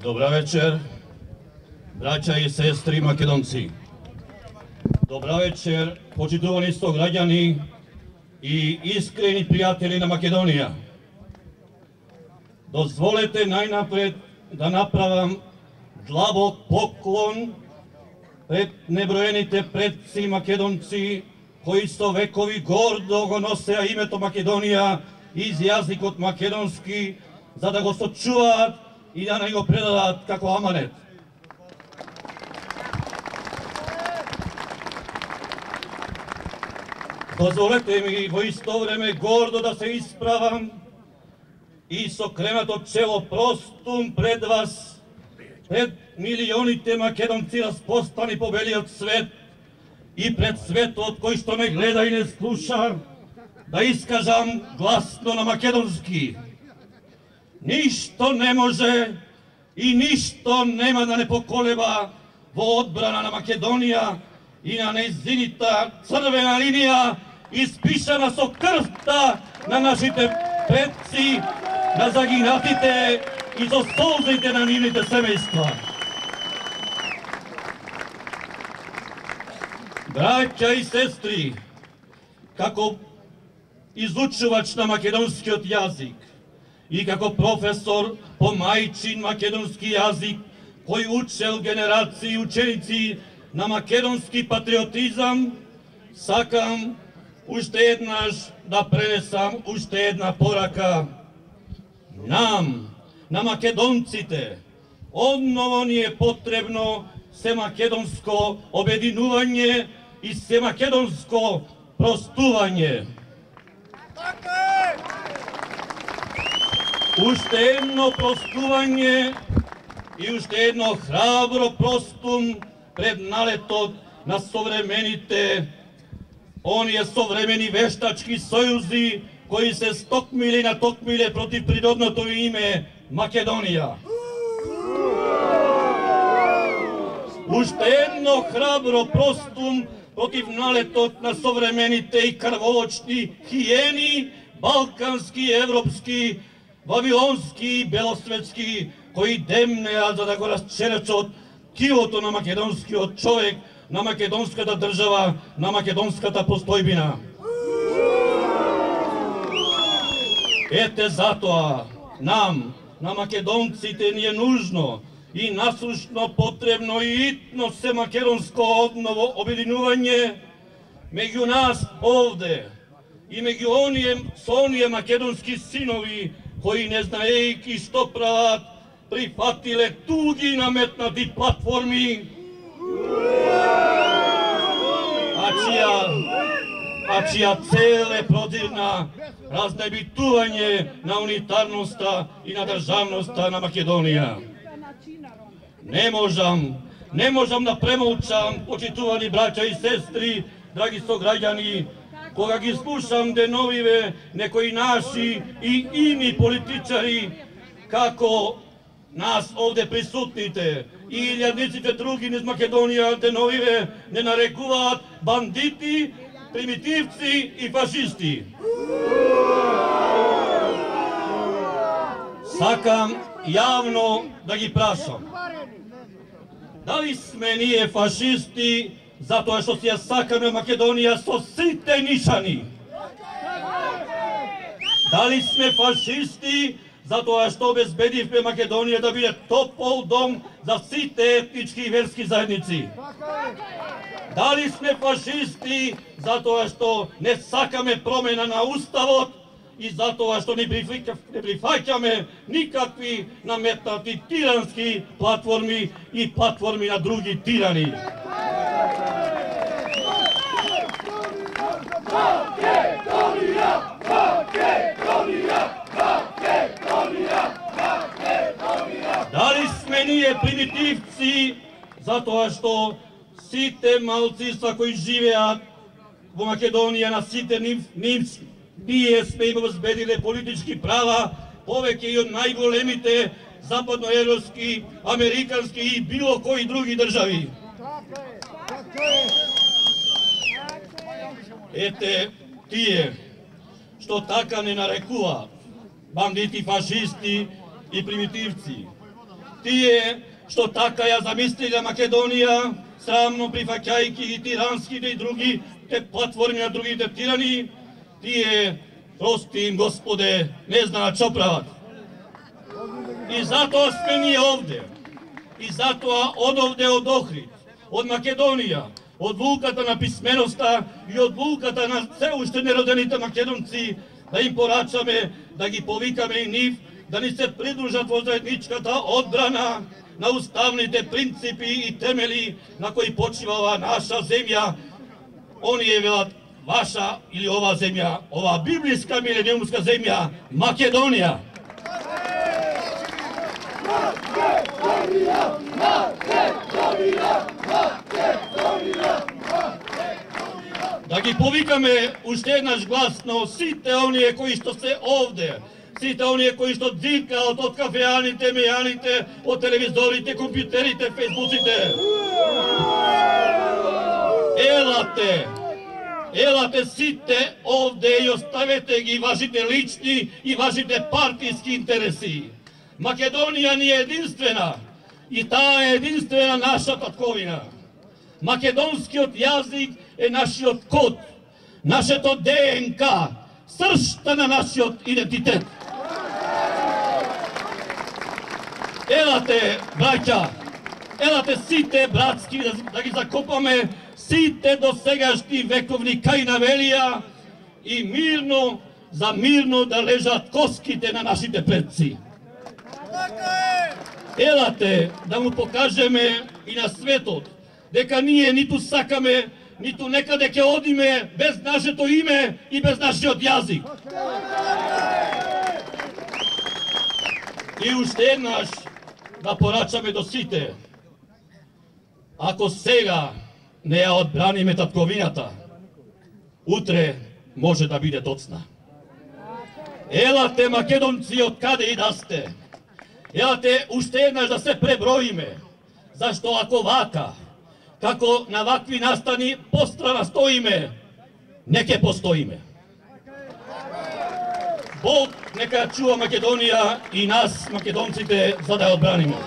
Dobra večer, braća i sestri Makedonci. Dobra večer, počituvani sto građani i iskreni prijatelji na Makedonija. Dozvolite najnapred da napravam dlabok poklon pred nebrojenite predci Makedonci koji sto vekovi gordo go nose imeto Makedonija iz jazikot makedonski, za da go sočuvat i da ga predadat kako amanet. Dozvolite mi vo isto vreme gordo da se ispravam i sokrenato čelo prostum pred vas, pred milionite Makedonci raspostani po beliot svet i pred svetot koji što me gleda i ne sluša, da iskažam glasno na makedonski. Ništo ne može i ništo nema da ne pokoleba vo odbrana na Makedonija i na nezinita crvena linija ispišana so krvta na našite predci, na zaginatite i zostolzite na nivnite semejstva. Braća i sestri, kako izučuvač na makedonski od jazik i kako profesor po majčin makedonski jazik koji učel generaciji i učenici na makedonski patriotizam, sakam ušte jednaš da prenesam ušte jedna poraka. Nam, na Makedoncite, odnovo nije potrebno se makedonsko objedinuvanje i se makedonsko prostuvanje. Ušte jedno prostuvanje i ušte jedno hrabro prostum pred naletot na sovremenite, on je sovremeni veštački sojuzi koji se stokmili na tokmile protiv prirodnoto ime Makedonija. Ušte jedno hrabro prostum protiv naletot na sovremenite i krvoločni hijeni, balkanski, evropski, vavilonski, belosvetski, koji demne, a za da go razčerečot kiloto na makedonski od čovek, na makedonskata država, na makedonskata postojbina. Ete zato nam, na Makedoncite, nije nužno i nasušno potrebno i itno se makedonsko obnovo objedinuvanje među nas ovde i među onije makedonski sinovi koji ne znajeki što pravat prihvatile tugi nametnati platformi, a čija cele prodirna raznebituvanje na unitarnosta i na državnosta na Makedonija. Ne možam da premolčam, počituvani braća i sestri, dragi sograđani, koga gi slušam de novive nekoji naši i ini političari, kako nas ovde prisutnite i iljadnicite drugi iz Makedonija de novive ne narekuvat banditi, primitivci i fašisti. Sakam javno da gi prašam. Da li sme nije fašisti zato što si je sakame Makedonija so site nišani? Da li sme fašisti zato što obezbedivme Makedonije da bude topol dom za site etnički i verski zajednici? Da li sme fašisti zato što ne sakame promjena na ustavot i zato što ne prihvaćame nikakvi nametnati tiranski platformi i platformi na drugi tirani? Makedonija! Makedonija! Makedonija! Makedonija! Da li sme nije primitivci zato što site malcista koji žive u Makedoniji na site nije sme im obezbedile politički prava poveke i od najgolemite zapadnoevropski, amerikanski i bilo koji drugi državi. Ete tije što taka ne narekuva banditi, fašisti i primitivci. Тие што така ја замислиле Македонија, срамно прифаќајќи и тиранските и другите платформи на другите тирани, тие, прости им Господе, не знаат што прават. И затоа сме ние овде. И затоа од овде, од Охрид, од Македонија, од вулката на писменоста и од вулката на се уште неродените македонци, да им порачаме, да ги повикаме и нив, да ни се придружат во заедничката одбрана на уставните принципи и темели на кои почива оваа наша земја. Оние велат ваша или ова земја, ова библиска милениумска земја, Македонија. Да ги повикаме уште еднаш гласно сите оние кои што се овде, сите оние кои што дзиркаат од кафеаните, мејаните, од телевизорите, компјутерите, фейсбуците. Елате сите овде и оставете ги вашите лични и вашите партиски интереси. Македонија ни е единствена и таа е единствена наша татковина. Македонскиот јазик е нашиот код, нашето ДНК, сршта на нашиот идентитет. Елате, браќа, елате сите братски да ги закопаме сите досегашни вековни кајнавелија и мирно, за мирно да лежат коските на нашите предци. Елате да му покажеме и на светот дека ние ниту сакаме, ниту некаде ќе одиме без нашето име и без нашиот јазик. И уште еднаш да порачаме до сите. Ако сега не ја одбраниме татковината, утре може да биде доцна. Елате македонци од каде и да сте. Елате уште еднаш да се преброиме. Зашто ако вака, како на вакви настани пострана стоиме, не ќе постоиме. Бог нека чува Македонија и нас, македонците, за да ја одбраниме.